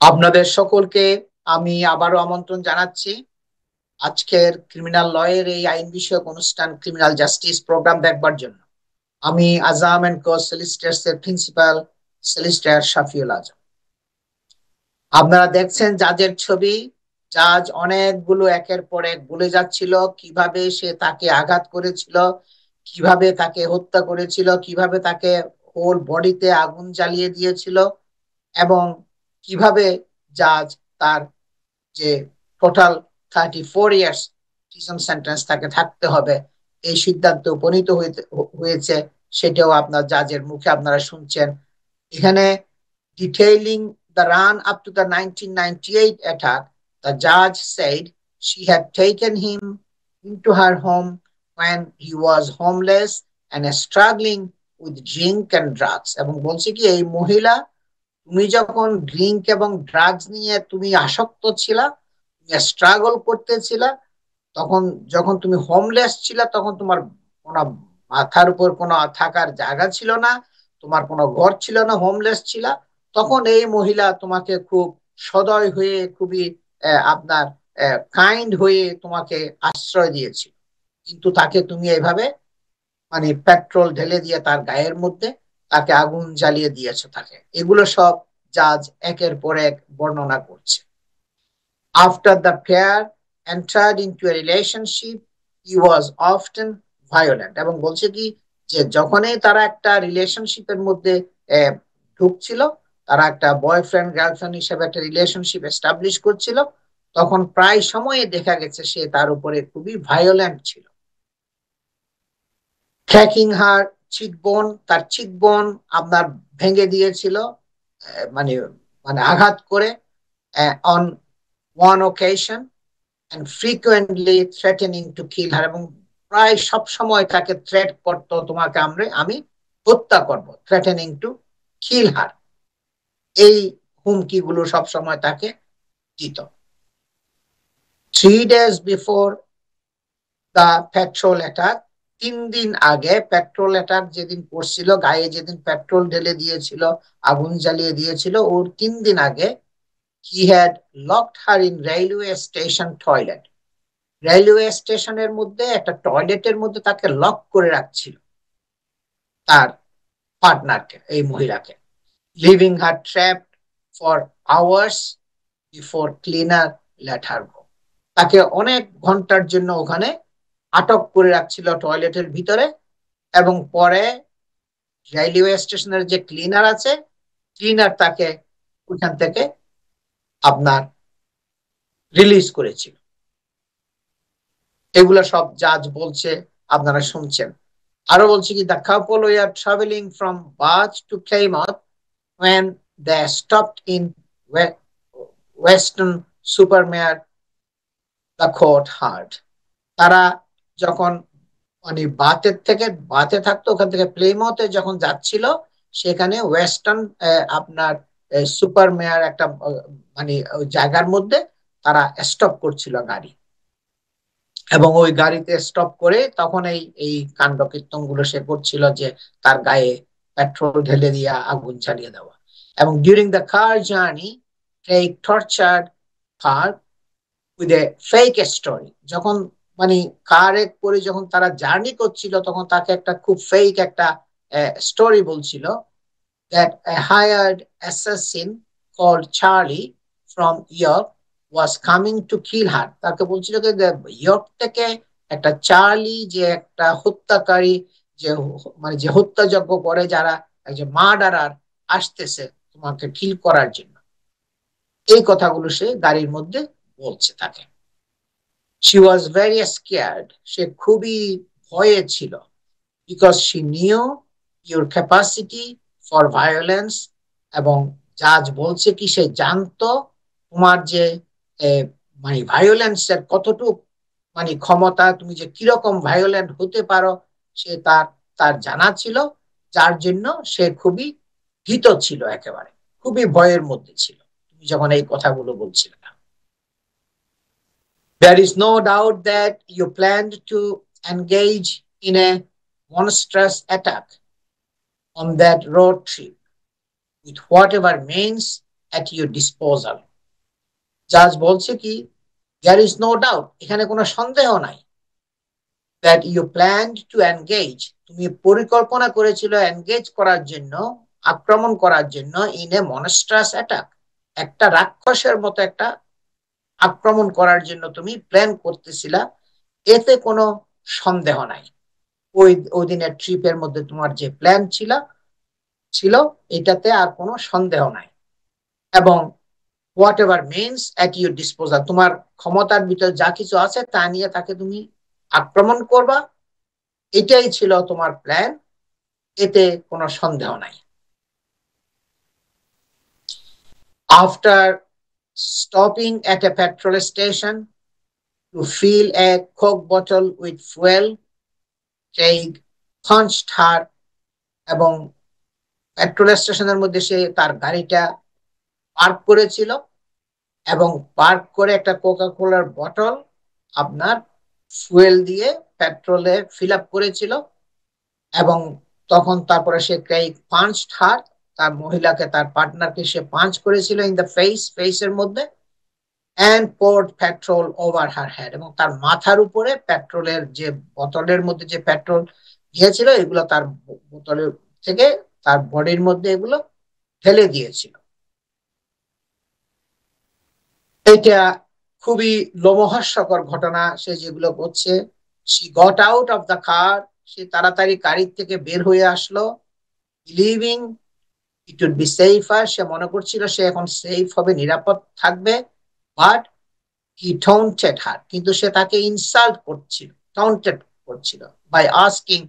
আপনাদের সকলকে আমি আবারও আমন্ত্রণ জানাচ্ছি আজকের ক্রিমিনাল লয়ের এই আইন বিষয়ক অনুষ্ঠান ক্রিমিনাল জাস্টিস প্রোগ্রাম দেখবার জন্য। আমি আজাম এন্ড কো সলিসিটরস এর প্রিন্সিপাল সলিসিটর শাফিউল আজম। আপনারা দেখছেন জাজের ছবি। জাজ অনেকগুলো একের পর এক বলে যাচ্ছিল কিভাবে সে তাকে আঘাত করেছিল, কিভাবে তাকে হত্যা করেছিল, কিভাবে তাকে হোল বডিতে আগুন জ্বালিয়ে দিয়েছিল, এবং কিভাবে জাজ তার যে টোটাল 34 ইয়ার্স প্রিজন সেন্টেন্স তাকে থাকতে হবে এই সিদ্ধান্তে উপনীত হয়েছে, সেটাও আপনার জাজের মুখে আপনারা শুনছেন। এখানে detailing the run up to the 1998 attack, the judge said she had taken him into her home when he was homeless and struggling with drink and drugs. এবং বলছে কি এই মহিলা, তুমি যখন ড্রিঙ্ক এবং ড্রাগস নিয়ে তুমি আসক্ত ছিলা, তুমি স্ট্রাগল করতেছিলা, তখন যখন তুমি হোমলেস ছিলা, তখন তোমার কোনো মাথার উপর কোনো থাকার জায়গা ছিল না, তোমার কোনো ঘর ছিল না, হোমলেস ছিলা, তখন এই মহিলা তোমাকে খুব সদয় হয়ে খুবই আপনার কাইন্ড হয়ে তোমাকে আশ্রয় দিয়েছিল। কিন্তু তাকে তুমি এইভাবে মানে পেট্রোল ঢেলে দিয়ে তার গায়ের মধ্যে তাকে আগুন জ্বালিয়ে দিয়েছো তাকে। এগুলো সব জাজ একের পর এক বর্ণনা করছে। After the pair entered into a relationship, he was often violent. এবং বলছে কি যে যখনই তারা একটা রিলেশনশিপের মধ্যে আহ, ঢুকছিল, তারা একটা বয়ফ্রেন্ড গার্লফ্রেন্ড হিসেবে একটা রিলেশনশিপ এস্টাবলিশ করছিল, তখন প্রায় সময়ে দেখা গেছে সে তার উপরে খুবই ভায়োলেন্ট ছিল। ক্র্যাকিং হার চিকবোন, তার চিকবোন আপনার ভেঙে দিয়েছিল, মানে মানে আঘাত করে, on one occasion, and frequently threatening to kill her, এবং প্রায় সব সময় তাকে থ্রেট করতো, তোমাকে আমি হত্যা করব, থ্রেটেনিং টু কিল হার, এই হুমকিগুলো সব সময় তাকে দিত। 3 days before the petrol attack, 3 দিন আগে পেট্রোল অ্যাটাক যেদিন করছিল, গায়ে যেদিন পেট্রোল ঢেলে দিয়েছিল, আগুন জ্বালিয়ে দিয়েছিল, ওর 3 দিন আগে he had locked her in railway station toilet, railway স্টেশনের মধ্যে একটা টয়লেটের মধ্যে তাকে লক করে রাখছিল তার পার্টনারকে, এই মহিলাকে, leaving her trapped for hours before cleaner let her go, তাকে অনেক ঘন্টার জন্য ওখানে আটক করে রাখছিল টয়লেটের ভিতরে, এবং পরে রেলওয়ে স্টেশনের যে ক্লিনার আছে, ক্লিনার তাকে ওখান থেকে আপনার রিলিজ করেছিল। এগুলা সব জাজ বলছে, আপনারা শুনছেন। আরো বলছি কি, the couple were traveling from Bath to Plymouth when they stopped in Western Supermare, the court heard. তারা যখন মানে বাথে থাকতো, ওখান থেকে প্লেমাউথে যখন যাচ্ছিল, সেখানে ওয়েস্টার্ন আপনার সুপার মেয়ার একটা মানে ওই জায়গার মধ্যে তারা স্টপ করছিল গাড়ি, এবং ওই গাড়িতে স্টপ করে তখন এই এই কাণ্ড কীর্তন গুলো সে করছিল, যে তার গায়ে পেট্রোল ঢেলে দিয়া আগুন জ্বালিয়ে দেওয়া। এবং during the car journey Craig tortured her with a fake story, যখন মানে কারে করে যখন তারা জার্নি করছিল, তখন তাকে একটা খুব ফেক একটা স্টোরি বলছিল, that a hired assassin called Charlie from York was coming to kill her. তাকে বলছিল যে ইয়র্ক থেকে একটা চার্লি, যে একটা হত্যাকারী, যে মানে যে হত্যাযজ্ঞ করে যারা, একজন মার্ডারার আসতেছে তোমাকে কিল করার জন্য। এই কথাগুলো সে গাড়ির মধ্যে বলছে তাকে। She was very scared, সে খুবই ভয়ে ছিল, because she knew your capacity for violence, এবং জাজ বলছে কি সে জানতো তোমার যে মানে ভায়োলেন্সের কতটুক মানে ক্ষমতা, তুমি যে কিরকম ভায়োলেন্ট হতে পারো, সে তার তার জানা ছিল, যার জন্য সে খুবই ভীত ছিল, একেবারে খুবই ভয়ের মধ্যে ছিল তুমি যখন এই কথাগুলো বলছিলে। There is no doubt that you planned to engage in a monstrous attack on that road trip with whatever means at your disposal. জাজ বলছে কি, there is no doubt, এখানে কোনো সন্দেহ নাই, that you planned to engage, তুমি পরিকল্পনা করেছিল এনগেজ করার জন্য, আক্রমণ করার জন্য, in a monstrous attack, একটা রাক্ষসের মতো একটা আক্রমণ করার জন্য তুমি প্ল্যান করতেছিলা, এতে কোনো সন্দেহ নাই। ওই দিনের ট্রিপের মধ্যে তোমার যে প্ল্যান ছিল এটাতে আর কোনো সন্দেহ নাই। এবং what ever means at your disposal, তোমার ক্ষমতার ভিতরে যা কিছু আছে তা নিয়ে তাকে তুমি আক্রমণ করবা, এটাই ছিল তোমার প্ল্যান, এতে কোনো সন্দেহ নাই। After stopping at a petrol station to fill a coke bottle with fuel, Craig punched her, এবং পেট্রোল স্টেশনের মধ্যে সে তার গাড়িটা পার্ক করেছিল এবং পার্ক করে একটা কোকা কোলার বটল আপনার ফুয়েল দিয়ে পেট্রোলে ফিল আপ করেছিল, এবং তখন তারপরে সে ক্রেইগ পাঞ্চড হার, তার মহিলাকে, তার পার্টনারকে সে পাঞ্চ করেছিল ইন দ্য ফেসের মধ্যে, and poured petrol over her head, এবং তার মাথার উপরে পেট্রোলের যে বোতলের মধ্যে যে পেট্রোল দিয়েছিল এগুলো তার বোতলের থেকে তার বডির মধ্যে এগুলো ঢেলে দিয়েছিল। এটা খুবই লোমহর্ষকর ঘটনা, সে যেগুলো করছে। she got out of the car, সে তাড়াতাড়ি গাড়ির থেকে বের হয়ে আসলো, believing it would be safer, সে মনে করছিল সে এখন সেফ হবে, নিরাপদ থাকবে, বাট he taunted her, কিন্তু সে তাকে ইনসাল্ট করছিল, taunted করছিল, by asking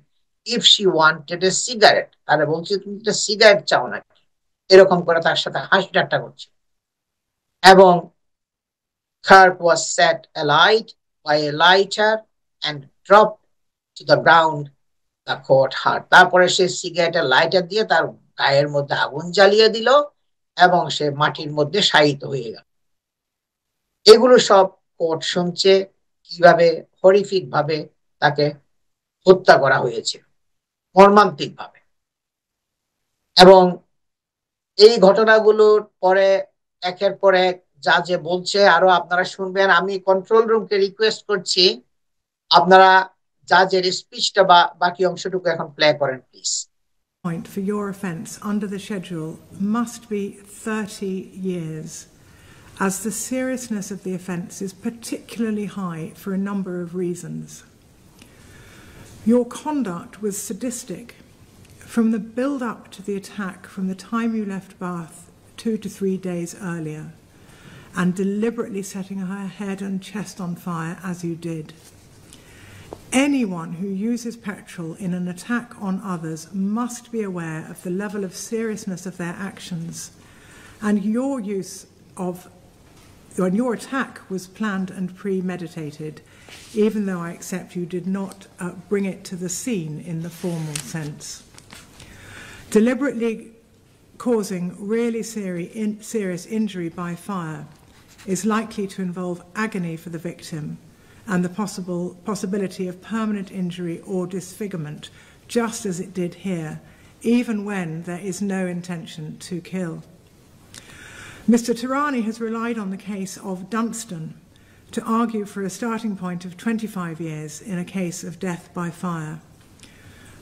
if she wanted a cigarette, তাহলে বলছে তুমি একটা সিগারেট চাও নাকি, এরকম করে তার সাথে হাসি ঠাট্টা করছে। এবং Kirk was set alight by a lighter and dropped to the ground the court heart, তারপরে সে সিগারেটের লাইটার দিয়ে তার গায়ের মধ্যে আগুন জ্বালিয়ে দিল এবং সে মাটির মধ্যে শায়িত হয়ে গেল। এগুলো সব কোর্ট শুনছে, কিভাবে হরিফিক ভাবে তাকে হত্যা করা হয়েছে, মর্মান্তিক ভাবে। এবং এই ঘটনাগুলোর পরে একের পর এক যা যে বলছে আরো আপনারা শুনবেন। আমি কন্ট্রোল রুমকে রিকোয়েস্ট করছি আপনারা জাজের স্পিচটা বা বাকি অংশটুকু এখন প্লে করেন please. Point for your offence under the schedule must be 30 years, as the seriousness of the offence is particularly high for a number of reasons. Your conduct was sadistic from the build-up to the attack, from the time you left Bath 2 to 3 days earlier, and deliberately setting her head and chest on fire as you did. Anyone who uses petrol in an attack on others must be aware of the level of seriousness of their actions, and your attack was planned and premeditated, even though I accept you did not bring it to the scene in the formal sense. Deliberately causing really serious injury by fire is likely to involve agony for the victim and the possibility of permanent injury or disfigurement, just as it did here, even when there is no intention to kill. Mr. Tarani has relied on the case of Dunstan to argue for a starting point of 25 years in a case of death by fire.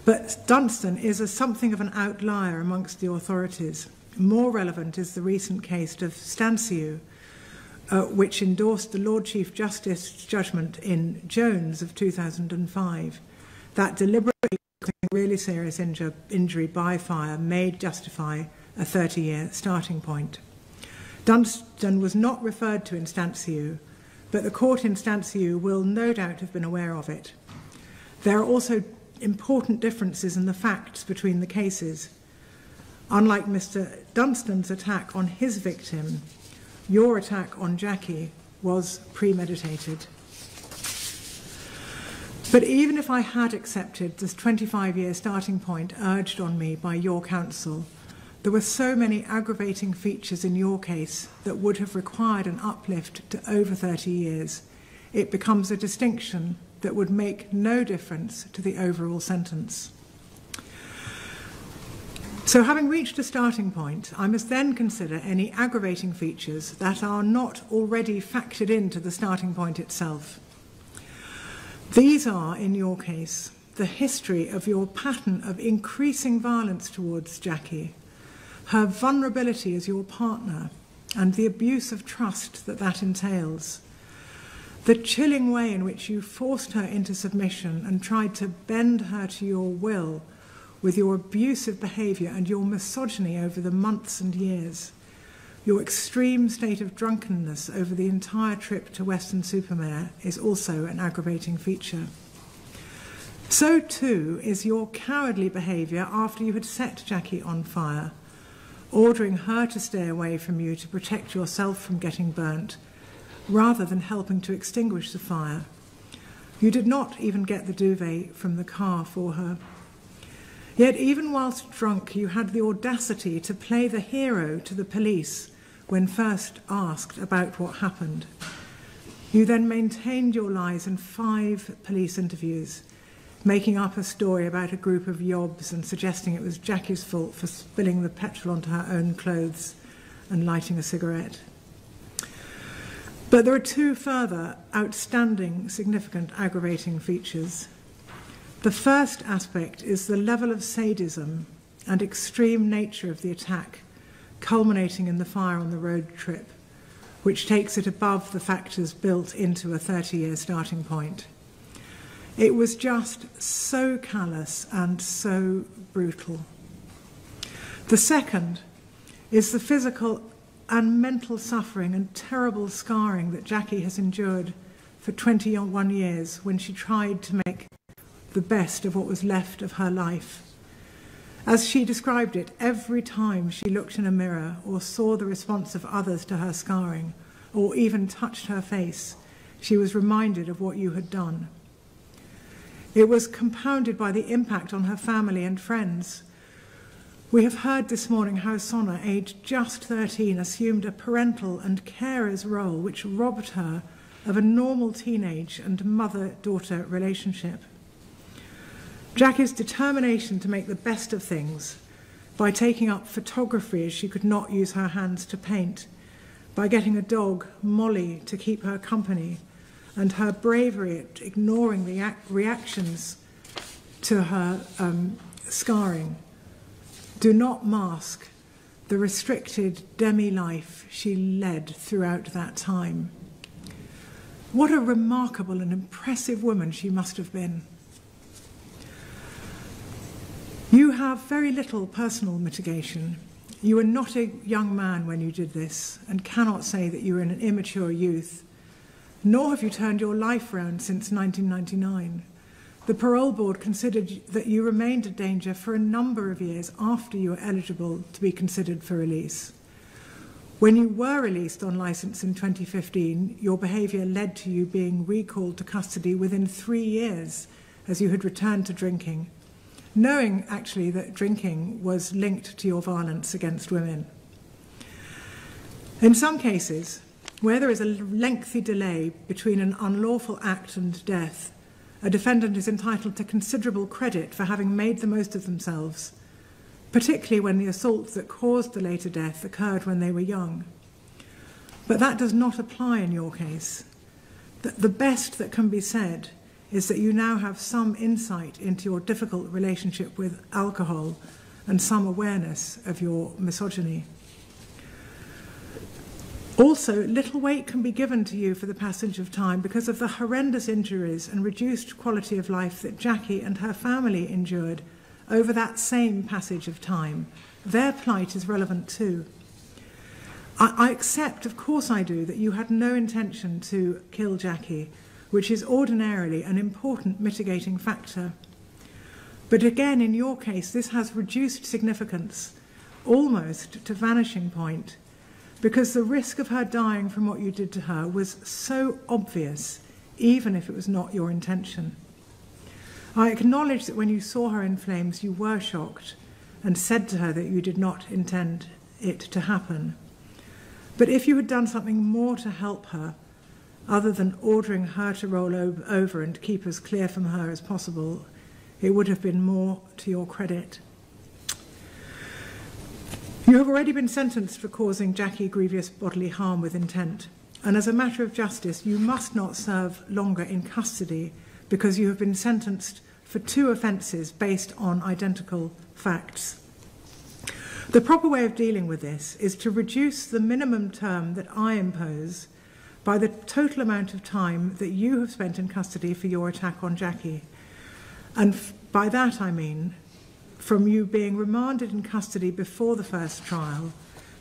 But Dunstan is something of an outlier amongst the authorities. More relevant is the recent case of Stanciu, which endorsed the Lord Chief Justice's judgment in Jones of 2005, that deliberately causing really serious injury by fire may justify a 30-year starting point. Dunstan was not referred to in Stanciu, but the court in Stanciu will no doubt have been aware of it. There are also important differences in the facts between the cases. Unlike Mr. Dunstan's attack on his victim, your attack on Jackie was premeditated. But even if I had accepted this 25-year starting point urged on me by your counsel, there were so many aggravating features in your case that would have required an uplift to over 30 years. It becomes a distinction that would make no difference to the overall sentence. So having reached a starting point, I must then consider any aggravating features that are not already factored into the starting point itself. These are, in your case, the history of your pattern of increasing violence towards Jackie, her vulnerability as your partner, and the abuse of trust that that entails, the chilling way in which you forced her into submission and tried to bend her to your will with your abusive behaviour and your misogyny over the months and years, your extreme state of drunkenness over the entire trip to Weston-super-Mare is also an aggravating feature. So too is your cowardly behaviour after you had set Jackie on fire, ordering her to stay away from you to protect yourself from getting burnt, rather than helping to extinguish the fire. You did not even get the duvet from the car for her. Yet even whilst drunk, you had the audacity to play the hero to the police when first asked about what happened. You then maintained your lies in 5 police interviews, making up a story about a group of yobs and suggesting it was Jackie's fault for spilling the petrol onto her own clothes and lighting a cigarette. But there are 2 further outstanding, significant aggravating features. The first aspect is the level of sadism and extreme nature of the attack, culminating in the fire on the road trip, which takes it above the factors built into a 30-year starting point. It was just so callous and so brutal. The second is the physical and mental suffering and terrible scarring that Jackie has endured for 21 years when she tried to make the best of what was left of her life. As she described it, every time she looked in a mirror or saw the response of others to her scarring, or even touched her face, she was reminded of what you had done. It was compounded by the impact on her family and friends. We have heard this morning how Sona, aged just 13, assumed a parental and carer's role which robbed her of a normal teenage and mother-daughter relationship. Jackie's determination to make the best of things by taking up photography as she could not use her hands to paint, by getting a dog, Molly, to keep her company, and her bravery at ignoring the reactions to her scarring, do not mask the restricted demi-life she led throughout that time. What a remarkable and impressive woman she must have been. You have very little personal mitigation. You were not a young man when you did this and cannot say that you were an immature youth, nor have you turned your life round since 1999. The parole board considered that you remained a danger for a number of years after you were eligible to be considered for release. When you were released on licence in 2015, your behaviour led to you being recalled to custody within 3 years as you had returned to drinking, knowing actually that drinking was linked to your violence against women. In some cases, where there is a lengthy delay between an unlawful act and death, a defendant is entitled to considerable credit for having made the most of themselves, particularly when the assault that caused the later death occurred when they were young. But that does not apply in your case. The best that can be said is that you now have some insight into your difficult relationship with alcohol and some awareness of your misogyny. Also, little weight can be given to you for the passage of time because of the horrendous injuries and reduced quality of life that Jackie and her family endured over that same passage of time. Their plight is relevant too. I accept, of course I do, that you had no intention to kill Jackie, which is ordinarily an important mitigating factor. But again, in your case, this has reduced significance, almost to vanishing point, because the risk of her dying from what you did to her was so obvious, even if it was not your intention. I acknowledge that when you saw her in flames, you were shocked and said to her that you did not intend it to happen. But if you had done something more to help her, other than ordering her to roll over and keep as clear from her as possible, it would have been more to your credit. You have already been sentenced for causing Jackie grievous bodily harm with intent, and as a matter of justice, you must not serve longer in custody because you have been sentenced for 2 offences based on identical facts. The proper way of dealing with this is to reduce the minimum term that I impose by the total amount of time that you have spent in custody for your attack on Jackie. And by that I mean from you being remanded in custody before the first trial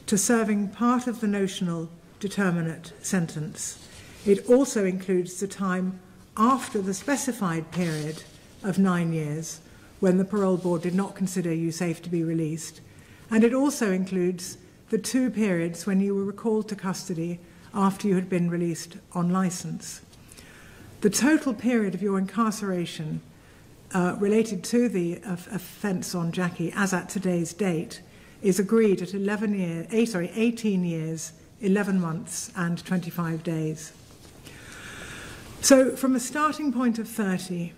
to serving part of the notional determinate sentence. It also includes the time after the specified period of 9 years when the parole board did not consider you safe to be released. And it also includes the 2 periods when you were recalled to custody after you had been released on licence. The total period of your incarceration related to the offence on Jackie, as at today's date, is agreed at 18 years, 11 months and 25 days. So from a starting point of 30,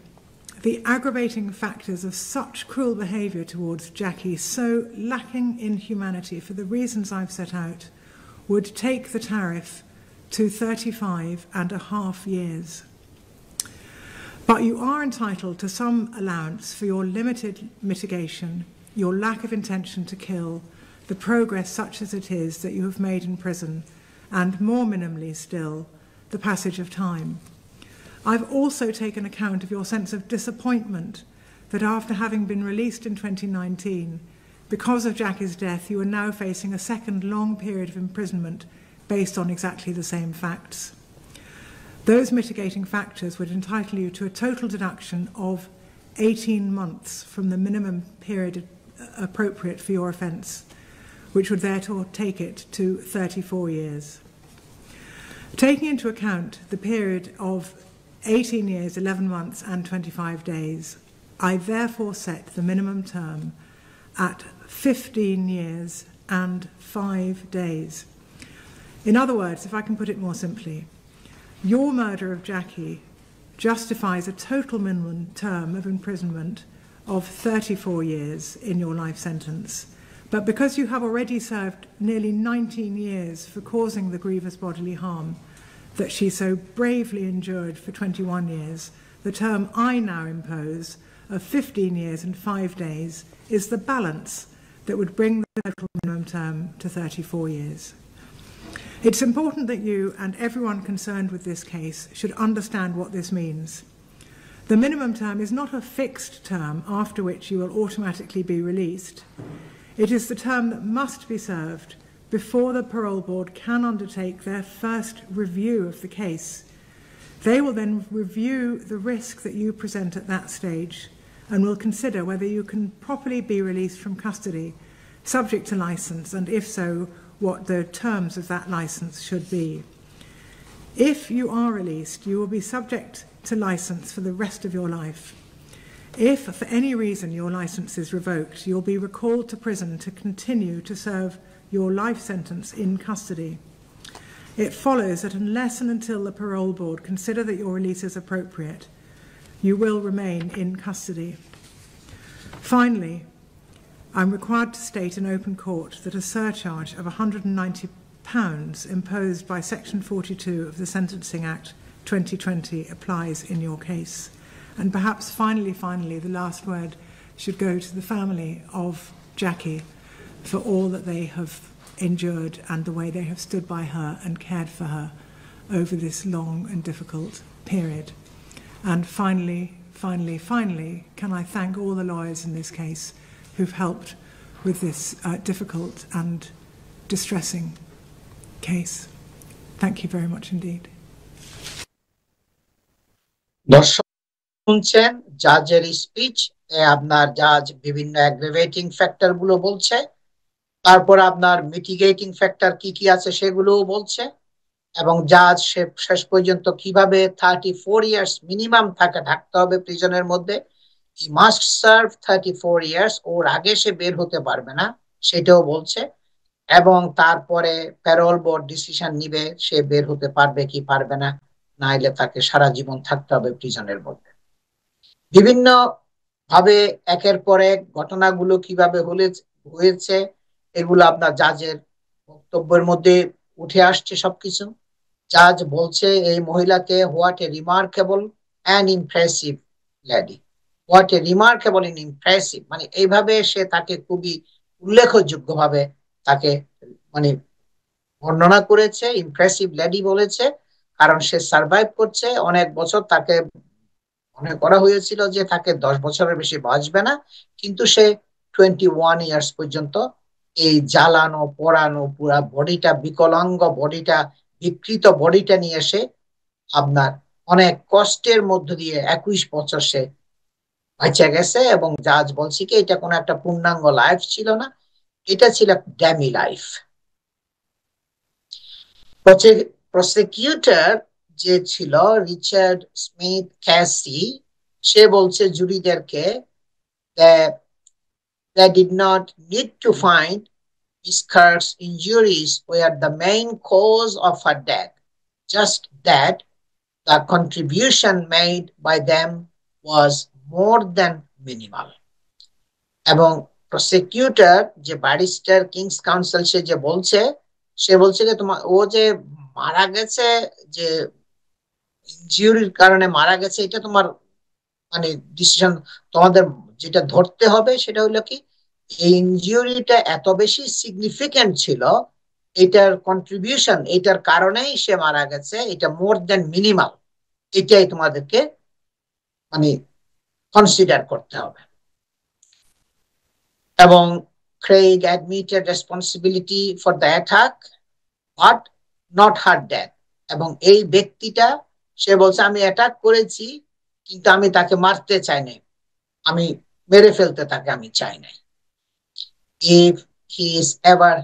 the aggravating factors of such cruel behaviour towards Jackie, so lacking in humanity for the reasons I've set out, would take the tariff to 35.5 years. But you are entitled to some allowance for your limited mitigation, your lack of intention to kill, the progress such as it is that you have made in prison, and more minimally still, the passage of time. I've also taken account of your sense of disappointment that after having been released in 2019, because of Jackie's death, you are now facing a second long period of imprisonment based on exactly the same facts. Those mitigating factors would entitle you to a total deduction of 18 months from the minimum period appropriate for your offence, which would therefore take it to 34 years. Taking into account the period of 18 years, 11 months and 25 days, I therefore set the minimum term at 15 years and 5 days. In other words, if I can put it more simply, your murder of Jackie justifies a total minimum term of imprisonment of 34 years in your life sentence. But because you have already served nearly 19 years for causing the grievous bodily harm that she so bravely endured for 21 years, the term I now impose of 15 years and 5 days is the balance that would bring the total minimum term to 34 years. It's important that you and everyone concerned with this case should understand what this means. The minimum term is not a fixed term after which you will automatically be released. It is the term that must be served before the parole board can undertake their first review of the case. They will then review the risk that you present at that stage and will consider whether you can properly be released from custody, subject to licence, and if so, what the terms of that licence should be. If you are released, you will be subject to licence for the rest of your life. If, for any reason, your licence is revoked, you'll be recalled to prison to continue to serve your life sentence in custody. It follows that unless and until the parole board consider that your release is appropriate, you will remain in custody. Finally, I'm required to state in open court that a surcharge of £190 imposed by Section 42 of the Sentencing Act 2020 applies in your case. And perhaps finally, the last word should go to the family of Jackie for all that they have endured and the way they have stood by her and cared for her over this long and difficult period. And finally, can I thank all the lawyers in this case who've helped with this difficult and distressing case. Thank you very much indeed. দর্শক শুনছেন জাজের speech, আপনার জাজ বিভিন্ন অ্যাগ্রাভেটিং factor গুলো বলছে, তারপর আপনার mitigating factor কি কি আছে সেগুলোও বলছে, এবং জাজ শেষ পর্যন্ত কিভাবে 34 ইয়ার্স মিনিমাম থাকতে হবে প্রিজনের মধ্যে, he must serve 34 years, ওর আগে সে বের হতে পারবে না সেটাও বলছে, এবং তারপরে প্যারোল বোর্ড ডিসিশন নিবে সে বের হতে পারবে কি পারবে না, নাইলে তাকে সারা জীবন থাকতে হবে প্রিজনের মধ্যে। বিভিন্ন ভাবে একের পর এক ঘটনাগুলো কিভাবে হয়েছে এগুলো আপনার জাজের বক্তব্যের মধ্যে উঠে আসছে সবকিছু। জাজ বলছে এই মহিলাকে, what a remarkable and impressive lady, what a remarkable in impressive, মানে এইভাবে সে তাকে খুবই উল্লেখযোগ্য ভাবে তাকে মানে বর্ণনা করেছে, ইমপ্রেসিভ লেডি বলেছে। কারণ সে সার্ভাইভ করছে অনেক বছর, তাকে মনে করা হয়েছিল যে তাকে 10 বছরের বেশি বাঁচবে না, কিন্তু সে 21 ইয়ার্স পর্যন্ত এই জ্বালানো পোড়ানো পুরা বডিটা, বিকলাঙ্গ বডিটা, বিকৃত বডিটা নিয়ে সে আপনার অনেক কষ্টের মধ্য দিয়ে 21 বছর সে বেঁচে গেছে। এবং জাজ বলছে কি এটা কোনো একটা পূর্ণাঙ্গ লাইফ ছিল না, এটা ছিল ড্যামি লাইফ। প্রসিকিউটর যে ছিল রিচার্ড স্মিথ ক্যাসি, সে বলছে জুরিদেরকে that they did not need to find Miss Kirk's injuries were the main cause of her death, just that the contribution made by them was more than minimal. এবং prosecutor যে barrister Kings council সে যে বলছে, সে বলছে যে তোমার ও যে মারা গেছে, যে ইনজিউরির কারণে মারা গেছে, এটা তোমার মানে ডিসিশন, তোমাদের যেটা ধরতে হবে সেটা হলো কি এই ইনজিউরিটা এত বেশি সিগনিফিকেন্ট ছিল, এটার কন্ট্রিবিউশন, এটার কারণেই সে মারা গেছে, এটা মোর দ্যান মিনিমাল, এটাই তোমাদেরকে মানে কনসিডার করতে হবে। এবং Craig admitted responsibility for the attack but not her death. এবং এই ব্যক্তিটা সে বলছে আমি অ্যাটাক করেছি কিন্তু আমি তাকে মারতে চাই নাই, আমি মেরে ফেলতে তাকে আমি চাই নাই। If he is ever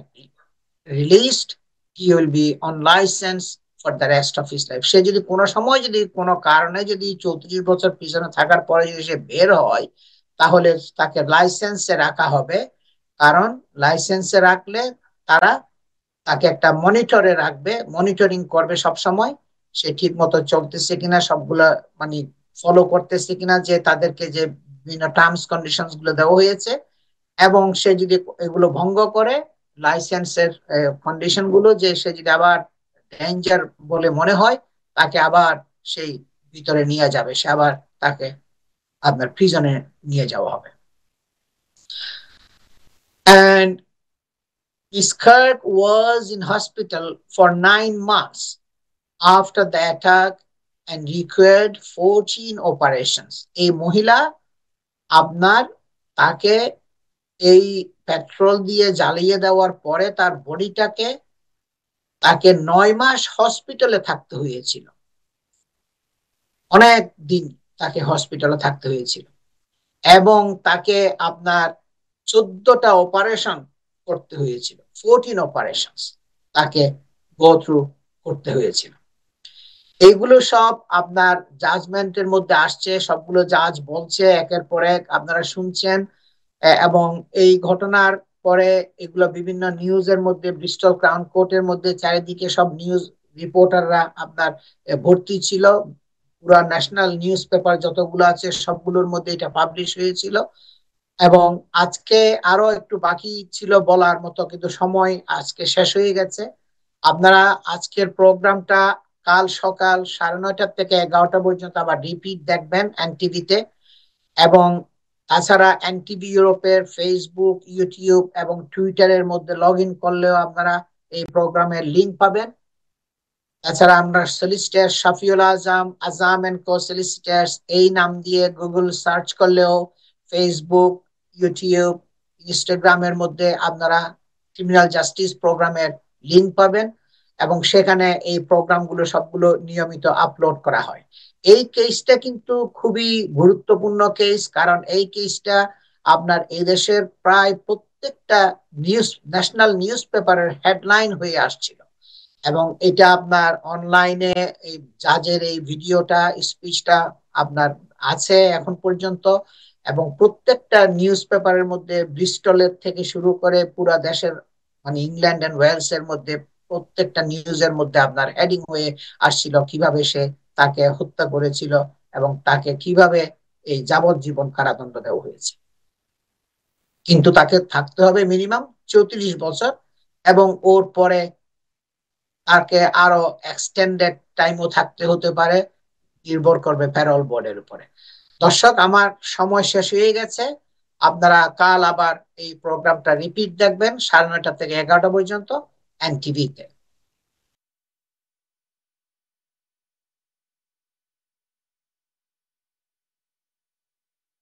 released, he will be on license for the rest of his life. সে যদি কোনো সময়, যদি কোনো কারণে, যদি 34 বছর পিছনে থাকার পরে যদি সে বের হয়, তাহলে তাকে লাইসেন্সে রাখা হবে। কারণ লাইসেন্সে রাখলে তারা তাকে একটা মনিটরে রাখবে, মনিটরিং করবে সব সময় সে ঠিক মতো চলতেছে কিনা, সবগুলা মানে ফলো করতেছে কিনা, যে তাদেরকে যে বিভিন্ন টার্মস কন্ডিশনস গুলো দেওয়া হয়েছে। এবং সে যদি এগুলো ভঙ্গ করে, লাইসেন্সের কন্ডিশন গুলো, যে সে যদি আবার ডেঞ্জার বলে মনে হয়, তাকে আবার সেই ভিতরে নিয়ে যাবে, সে আবার তাকে আপনার প্রিজনে নিয়ে যাওয়া হবে। And Kirk was in hospital for 9 months after the attack and required 14 operations. এই মহিলা আপনার তাকে এই পেট্রোল দিয়ে জ্বালিয়ে দেওয়ার পরে তার বডিটাকে, তাকে 9 মাস হসপিটালে থাকতে হয়েছিল, অনেক দিন তাকে হসপিটালে থাকতে হয়েছিল। এবং তাকে আপনার 14টা অপারেশন করতে হয়েছিল, 14 অপারেশন তাকে গো থ্রু করতে হয়েছিল। এইগুলো সব আপনার জাজমেন্টের মধ্যে আসছে, সবগুলো জাজ বলছে একের পর এক, আপনারা শুনছেন। এবং এই ঘটনার পরে এগুলো বিভিন্ন নিউজের মধ্যে, ব্রিস্টল ক্রাউন কোর্টের মধ্যে চারিদিকে সব নিউজ রিপোর্টাররা আপনার ভর্তি ছিল, পুরা ন্যাশনাল নিউজ পেপার যতগুলো আছে সবগুলোর মধ্যে এটা পাবলিশ হয়েছিল। এবং আজকে আরো একটু বাকি ছিল বলার মতো, কিন্তু সময় আজকে শেষ হয়ে গেছে। আপনারা আজকের প্রোগ্রামটা কাল সকাল 9:30 থেকে 11টা পর্যন্ত আবার রিপিট দেখবেন এনটিভিতে। এবং তাছাড়া এনটিভি ইউরোপের ফেসবুক, ইউটিউব এবং টুইটারের মধ্যে লগ ইন করলেও আপনারা এই প্রোগ্রামের লিঙ্ক পাবেন। তাছাড়া আমরা solicitor Shafiul Azam, Azam and co solicitors এই নাম দিয়ে গুগল সার্চ করলেও ফেসবুক, ইউটিউব, ইনস্টাগ্রামের মধ্যে আপনারা ক্রিমিনাল জাস্টিস প্রোগ্রামের লিঙ্ক পাবেন। এবং সেখানে এই প্রোগ্রামগুলো সবগুলো নিয়মিত আপলোড করা হয়। এই কেসটা কিন্তু খুবই গুরুত্বপূর্ণ কেস, কারণ এই কেসটা আপনার এই দেশের প্রায় প্রত্যেকটা নিউজ, ন্যাশনাল নিউজ পেপারের হেডলাইন হয়ে আসছিল। এবং এটা আপনার অনলাইনে এই জাজের এই ভিডিওটা, স্পিচটা আপনার আছে এখন পর্যন্ত। এবং প্রত্যেকটা নিউজ পেপারের মধ্যে, ব্রিস্টলের থেকে শুরু করে পুরা দেশের মানে ইংল্যান্ড এন্ড ওয়েলস এর মধ্যে প্রত্যেকটা নিউজের মধ্যে আপনার হেডিং হয়ে আসছিল কিভাবে সে তাকে হত্যা করেছিল এবং তাকে কিভাবে এই যাবজ্জীবন কারাদণ্ড দেওয়া হয়েছে। কিন্তু তাকে থাকতে হবে মিনিমাম 34 বছর, এবং ওর পরে তাকে আরো এক্সটেন্ডেড টাইমও থাকতে হতে পারে, নির্ভর করবে প্যারোল বোর্ডের উপরে। দর্শক, আমার সময় শেষ হয়ে গেছে। আপনারা কাল আবার এই প্রোগ্রামটা রিপিট দেখবেন 9:30 থেকে 11টা পর্যন্ত এনটিভিতে।